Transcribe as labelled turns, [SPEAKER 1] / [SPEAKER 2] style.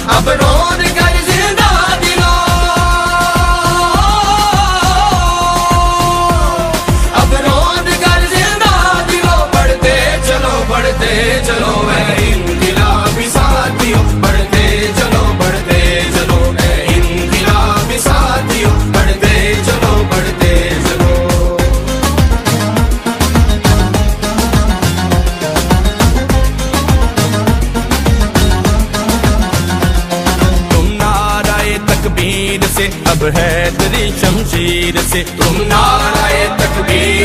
[SPEAKER 1] अब रोन कर जिंदा दिलों, अब रोन कर जिंदा दिलों। बढ़ते चलो ऐ इनकिलाबी साथियों, बढ़ते चलो ऐ इनकिलाबी साथियों, बढ़ते चलो बढ़ते चलो। तुम नाराए तकबीर से अब है तेरी शमशीर से, तुम नाराए तकबीर